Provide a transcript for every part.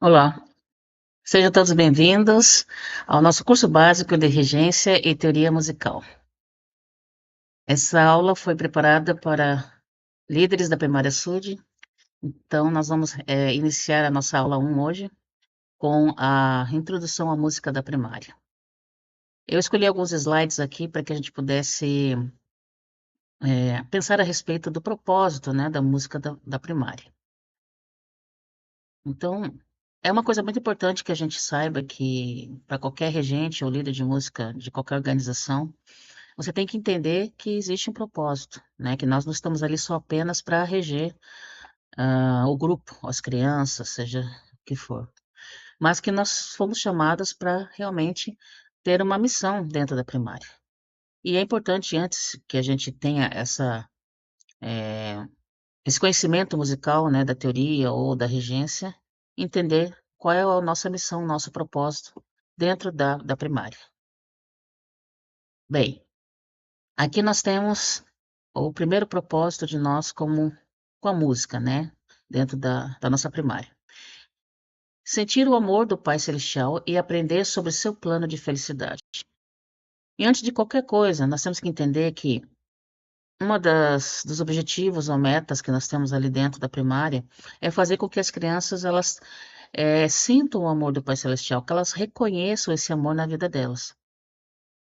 Olá, sejam todos bem-vindos ao nosso curso básico de Regência e Teoria Musical. Essa aula foi preparada para líderes da Primária Sud, então nós vamos iniciar a nossa aula 1 hoje com a introdução à música da primária. Eu escolhi alguns slides aqui para que a gente pudesse pensar a respeito do propósito, né, da música da primária. Então, é uma coisa muito importante que a gente saiba que para qualquer regente ou líder de música de qualquer organização, você tem que entender que existe um propósito, né, que nós não estamos ali só apenas para reger, o grupo, as crianças, seja o que for, mas que nós fomos chamadas para realmente ter uma missão dentro da primária. E é importante antes que a gente tenha esse conhecimento musical, né, da teoria ou da regência, entender qual é a nossa missão, o nosso propósito dentro da primária. Bem, aqui nós temos o primeiro propósito de nós com a música, né, dentro da nossa primária. Sentir o amor do Pai Celestial e aprender sobre seu plano de felicidade. E antes de qualquer coisa, nós temos que entender que uma dos objetivos ou metas que nós temos ali dentro da primária é fazer com que as crianças elas sintam o amor do Pai Celestial, que elas reconheçam esse amor na vida delas.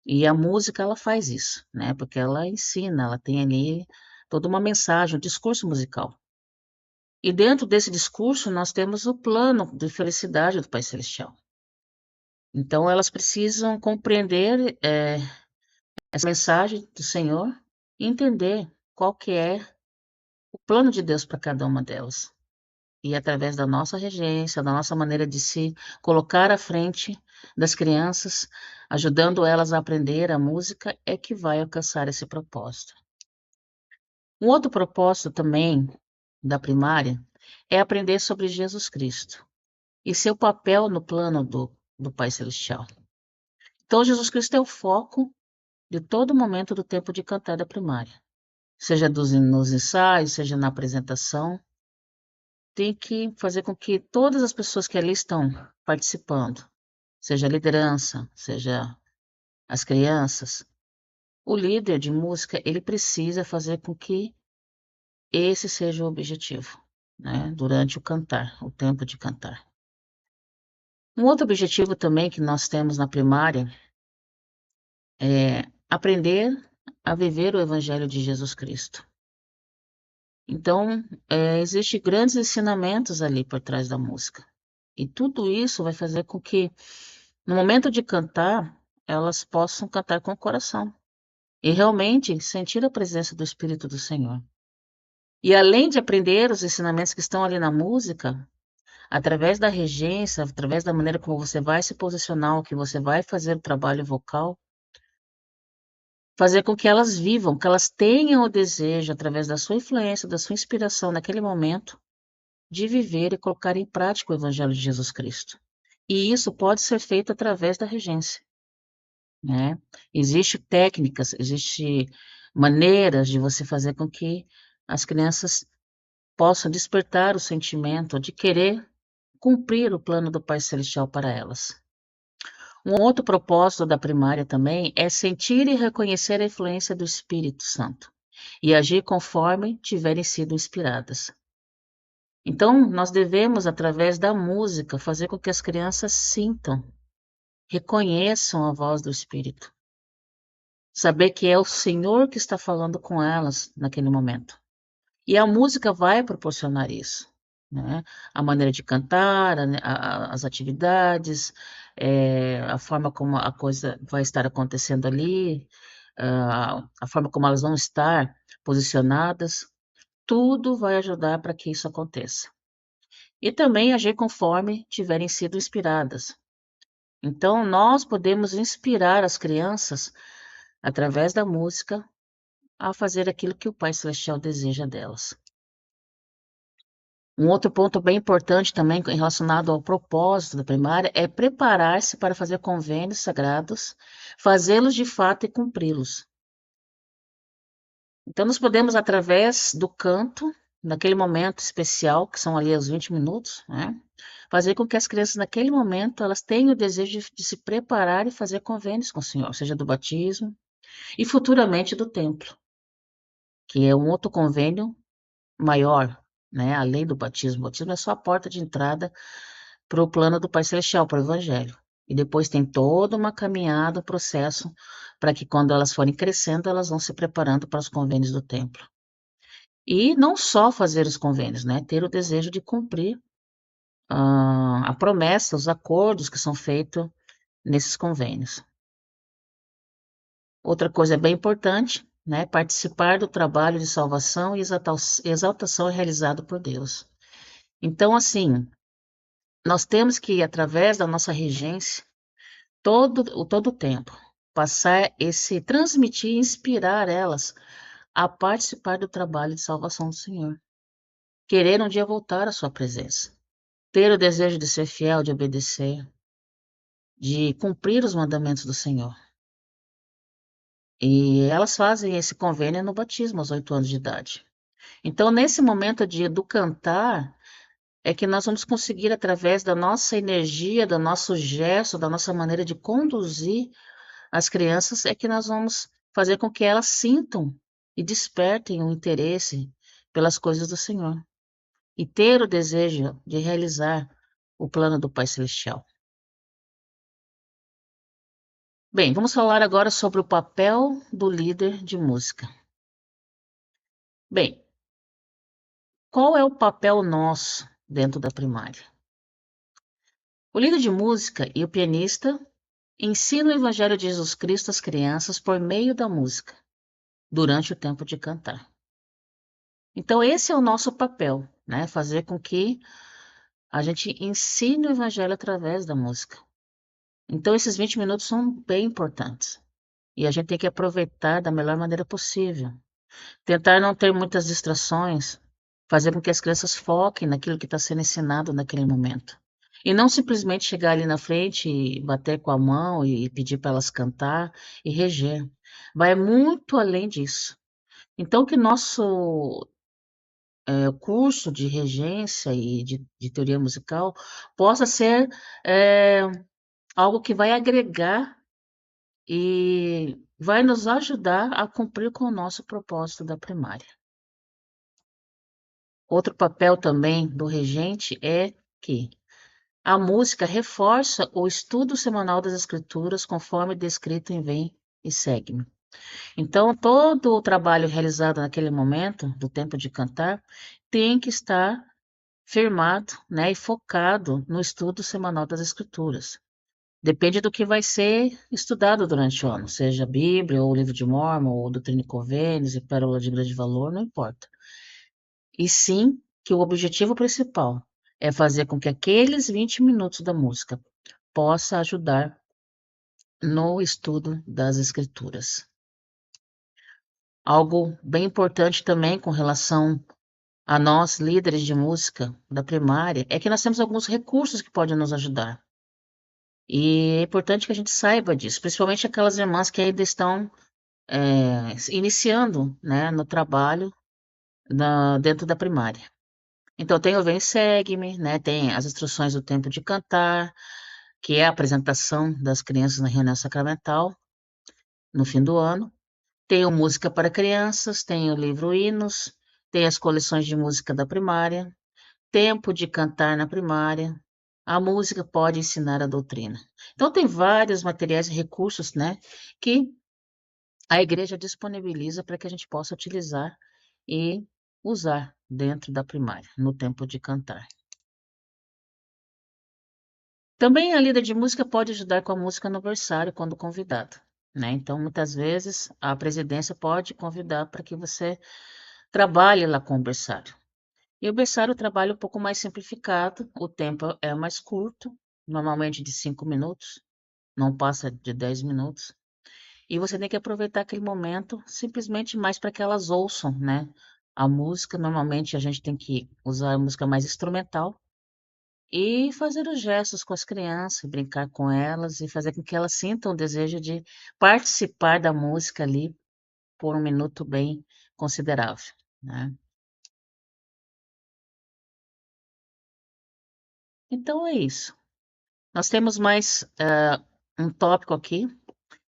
E a música ela faz isso, né, porque ela ensina, ela tem ali toda uma mensagem, um discurso musical. E dentro desse discurso nós temos o plano de felicidade do Pai Celestial. Então elas precisam compreender, essa mensagem do Senhor e entender qual que é o plano de Deus para cada uma delas. E através da nossa regência, da nossa maneira de se colocar à frente das crianças, ajudando elas a aprender a música, é que vai alcançar esse propósito. Um outro propósito também da primária é aprender sobre Jesus Cristo e seu papel no plano do Pai Celestial. Então, Jesus Cristo é o foco de todo momento do tempo de cantar da primária, seja nos ensaios, seja na apresentação. Tem que fazer com que todas as pessoas que ali estão participando, seja a liderança, seja as crianças, o líder de música, ele precisa fazer com que esse seja o objetivo, né, durante o cantar, o tempo de cantar. Um outro objetivo também que nós temos na primária é aprender a viver o evangelho de Jesus Cristo. Então, existe grandes ensinamentos ali por trás da música. E tudo isso vai fazer com que, no momento de cantar, elas possam cantar com o coração e realmente sentir a presença do Espírito do Senhor. E além de aprender os ensinamentos que estão ali na música, através da regência, através da maneira como você vai se posicionar, o que você vai fazer o trabalho vocal, fazer com que elas vivam, que elas tenham o desejo, através da sua influência, da sua inspiração naquele momento, de viver e colocar em prática o Evangelho de Jesus Cristo. E isso pode ser feito através da regência, né. Existe técnicas, existe maneiras de você fazer com que as crianças possam despertar o sentimento de querer cumprir o plano do Pai Celestial para elas. Um outro propósito da primária também é sentir e reconhecer a influência do Espírito Santo e agir conforme tiverem sido inspiradas. Então, nós devemos, através da música, fazer com que as crianças sintam, reconheçam a voz do Espírito, saber que é o Senhor que está falando com elas naquele momento. E a música vai proporcionar isso, né, a maneira de cantar, as atividades, a forma como a coisa vai estar acontecendo ali, a forma como elas vão estar posicionadas, tudo vai ajudar para que isso aconteça. E também agir conforme tiverem sido inspiradas. Então nós podemos inspirar as crianças, através da música, a fazer aquilo que o Pai Celestial deseja delas. Um outro ponto bem importante também relacionado ao propósito da primária é preparar-se para fazer convênios sagrados, fazê-los de fato e cumpri-los. Então nós podemos através do canto, naquele momento especial, que são ali os 20 minutos, né, fazer com que as crianças naquele momento, elas tenham o desejo de se preparar e fazer convênios com o Senhor, seja do batismo e futuramente do templo, que é um outro convênio maior, né, além do batismo. O batismo é só a porta de entrada para o plano do Pai Celestial, para o Evangelho. E depois tem toda uma caminhada, um processo, para que quando elas forem crescendo, elas vão se preparando para os convênios do templo. E não só fazer os convênios, né, ter o desejo de cumprir a promessa, os acordos que são feitos nesses convênios. Outra coisa bem importante, né, participar do trabalho de salvação e exaltação realizado por Deus. Então, assim, nós temos que, através da nossa regência, todo o tempo, passar esse transmitir, inspirar elas a participar do trabalho de salvação do Senhor. Querer um dia voltar à sua presença. Ter o desejo de ser fiel, de obedecer, de cumprir os mandamentos do Senhor. E elas fazem esse convênio no batismo aos 8 anos de idade. Então, nesse momento do cantar, é que nós vamos conseguir, através da nossa energia, do nosso gesto, da nossa maneira de conduzir as crianças, é que nós vamos fazer com que elas sintam e despertem o interesse pelas coisas do Senhor. E ter o desejo de realizar o plano do Pai Celestial. Bem, vamos falar agora sobre o papel do líder de música. Bem, qual é o papel nosso dentro da primária? O líder de música e o pianista ensinam o Evangelho de Jesus Cristo às crianças por meio da música, durante o tempo de cantar. Então, esse é o nosso papel, né? Fazer com que a gente ensine o Evangelho através da música. Então, esses 20 minutos são bem importantes. E a gente tem que aproveitar da melhor maneira possível. Tentar não ter muitas distrações, fazer com que as crianças foquem naquilo que está sendo ensinado naquele momento. E não simplesmente chegar ali na frente e bater com a mão e pedir para elas cantar e reger. Vai muito além disso. Então, que nosso curso de regência e de teoria musical possa ser eh, algo que vai agregar e vai nos ajudar a cumprir com o nosso propósito da primária. Outro papel também do regente é que a música reforça o estudo semanal das escrituras conforme descrito em Vem e Segue-me. Então, todo o trabalho realizado naquele momento, do tempo de cantar, tem que estar firmado, né, e focado no estudo semanal das escrituras. Depende do que vai ser estudado durante o ano, seja a Bíblia, ou o livro de Mórmon, ou Doutrina e Convênios e Pérola de Grande Valor, não importa. E sim que o objetivo principal é fazer com que aqueles 20 minutos da música possa ajudar no estudo das escrituras. Algo bem importante também com relação a nós, líderes de música da primária, é que nós temos alguns recursos que podem nos ajudar. E é importante que a gente saiba disso, principalmente aquelas irmãs que ainda estão iniciando, né, no trabalho dentro da primária. Então tem o Vem e Segue-me, né, tem as instruções do tempo de cantar, que é a apresentação das crianças na reunião sacramental, no fim do ano. Tem o Música para Crianças, tem o livro Hinos, tem as coleções de música da primária, Tempo de Cantar na Primária, a música pode ensinar a doutrina. Então tem vários materiais e recursos, né, que a igreja disponibiliza para que a gente possa utilizar e usar dentro da primária, no tempo de cantar. Também a líder de música pode ajudar com a música no berçário quando convidado, né? Então, muitas vezes, a presidência pode convidar para que você trabalhe lá com o berçário. E o berçário trabalha um pouco mais simplificado, o tempo é mais curto, normalmente de 5 minutos, não passa de 10 minutos. E você tem que aproveitar aquele momento simplesmente mais para que elas ouçam, né? A música, normalmente a gente tem que usar a música mais instrumental e fazer os gestos com as crianças, brincar com elas e fazer com que elas sintam o desejo de participar da música ali por um minuto bem considerável, né. Então é isso. Nós temos mais um tópico aqui,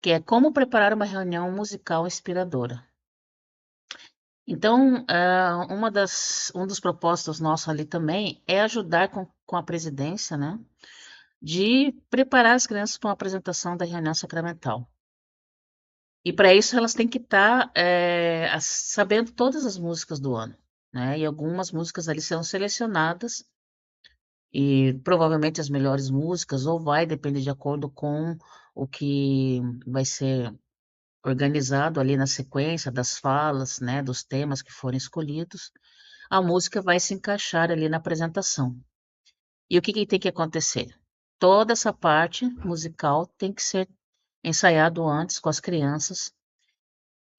que é como preparar uma reunião musical inspiradora. Então, um dos propósitos nossos ali também é ajudar com a presidência, né, de preparar as crianças para uma apresentação da reunião sacramental. E para isso elas têm que estar, sabendo todas as músicas do ano, né, e algumas músicas ali serão selecionadas, e provavelmente as melhores músicas, ou vai depender de acordo com o que vai ser organizado ali na sequência das falas, né, dos temas que forem escolhidos, a música vai se encaixar ali na apresentação. E o que que tem que acontecer? Toda essa parte musical tem que ser ensaiado antes com as crianças,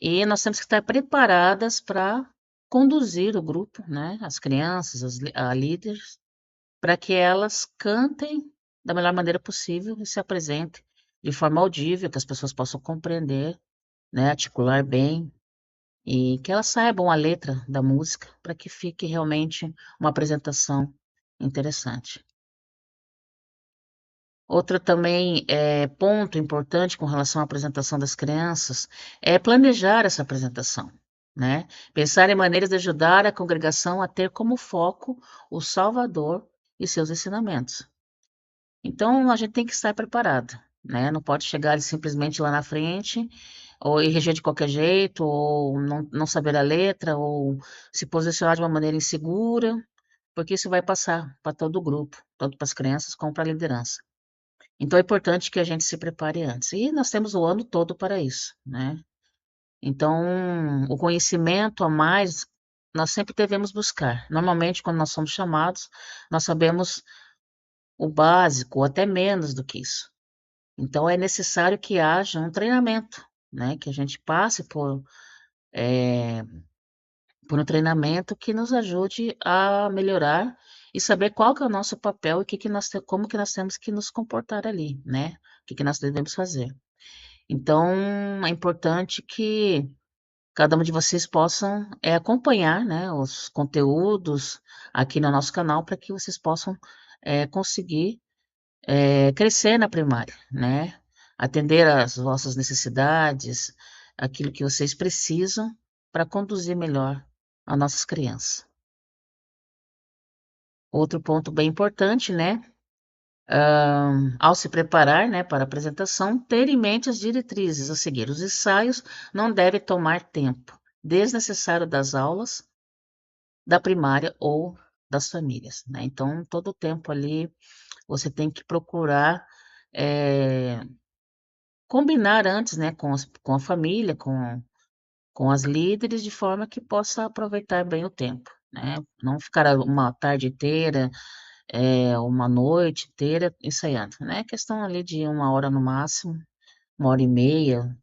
e nós temos que estar preparadas para conduzir o grupo, né, as crianças, a líderes, para que elas cantem da melhor maneira possível e se apresentem de forma audível, que as pessoas possam compreender, né, articular bem, e que elas saibam a letra da música, para que fique realmente uma apresentação interessante. Outra também, ponto importante com relação à apresentação das crianças, é planejar essa apresentação, né. Pensar em maneiras de ajudar a congregação a ter como foco o Salvador e seus ensinamentos. Então a gente tem que estar preparado, né, não pode chegar ali simplesmente lá na frente, ou ir reger de qualquer jeito, ou não saber a letra, ou se posicionar de uma maneira insegura, porque isso vai passar para todo o grupo, tanto para as crianças como para a liderança. Então é importante que a gente se prepare antes. E nós temos o ano todo para isso, né. Então, o conhecimento a mais, nós sempre devemos buscar. Normalmente, quando nós somos chamados, nós sabemos o básico, ou até menos do que isso. Então é necessário que haja um treinamento, né, que a gente passe eh, por um treinamento que nos ajude a melhorar e saber qual que é o nosso papel e o que que nós te como que nós temos que nos comportar ali, né, o que que nós devemos fazer. Então, é importante que cada um de vocês possam, acompanhar, né, os conteúdos aqui no nosso canal para que vocês possam, conseguir, crescer na primária, né, atender às vossas necessidades, aquilo que vocês precisam para conduzir melhor as nossas crianças. Outro ponto bem importante, né, ao se preparar, né, para a apresentação, ter em mente as diretrizes a seguir. Os ensaios não devem tomar tempo desnecessário das aulas, da primária ou das famílias, né. Então, todo o tempo ali você tem que procurar, eh, combinar antes, né, com a família, com as líderes, de forma que possa aproveitar bem o tempo, né. Não ficar uma tarde inteira, uma noite inteira ensaiando, né, é questão ali de 1 hora no máximo, 1 hora e meia,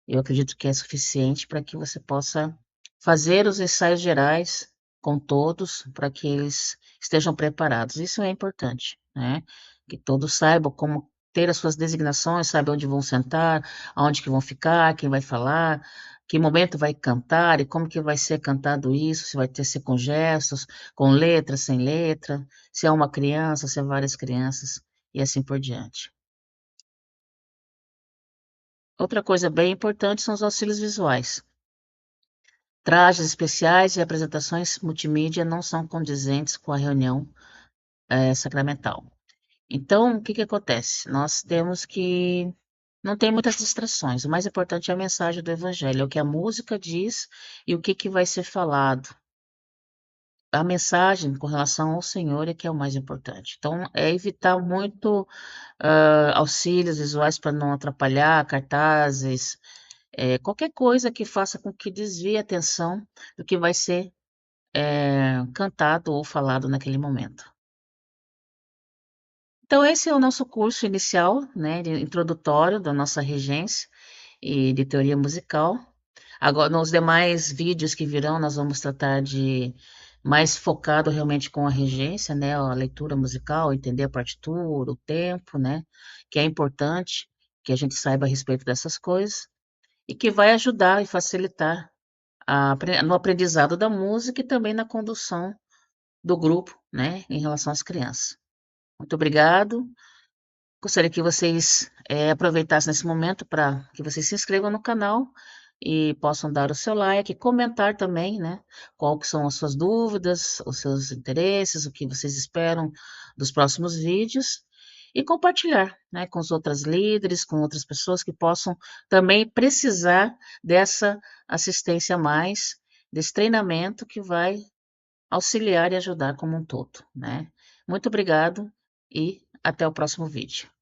eu acredito que é suficiente para que você possa fazer os ensaios gerais com todos, para que eles estejam preparados. Isso é importante, né, que todos saibam como ter as suas designações, saibam onde vão sentar, aonde que vão ficar, quem vai falar, que momento vai cantar e como que vai ser cantado isso, se vai ter ser com gestos, com letra, sem letra, se é uma criança, se é várias crianças, e assim por diante. Outra coisa bem importante são os auxílios visuais. Trajes especiais e apresentações multimídia não são condizentes com a reunião, sacramental. Então, o que que acontece? Nós temos que não tem muitas distrações, o mais importante é a mensagem do evangelho, é o que a música diz e o que que vai ser falado. A mensagem com relação ao Senhor é que é o mais importante. Então, é evitar muito, auxílios visuais para não atrapalhar, cartazes, qualquer coisa que faça com que desvie a atenção do que vai ser cantado ou falado naquele momento. Então esse é o nosso curso inicial, né, de introdutório da nossa regência e de teoria musical. Agora nos demais vídeos que virão, nós vamos tratar de mais focado realmente com a regência, né, a leitura musical, entender a partitura, o tempo, né, que é importante que a gente saiba a respeito dessas coisas, e que vai ajudar e facilitar no aprendizado da música e também na condução do grupo, né, em relação às crianças. Muito obrigado. Gostaria que vocês, aproveitassem esse momento para que vocês se inscrevam no canal e possam dar o seu like, comentar também, né, qual que são as suas dúvidas, os seus interesses, o que vocês esperam dos próximos vídeos e compartilhar, né, com os outras líderes, com outras pessoas que possam também precisar dessa assistência a mais, desse treinamento que vai auxiliar e ajudar como um todo, né. Muito obrigado e até o próximo vídeo.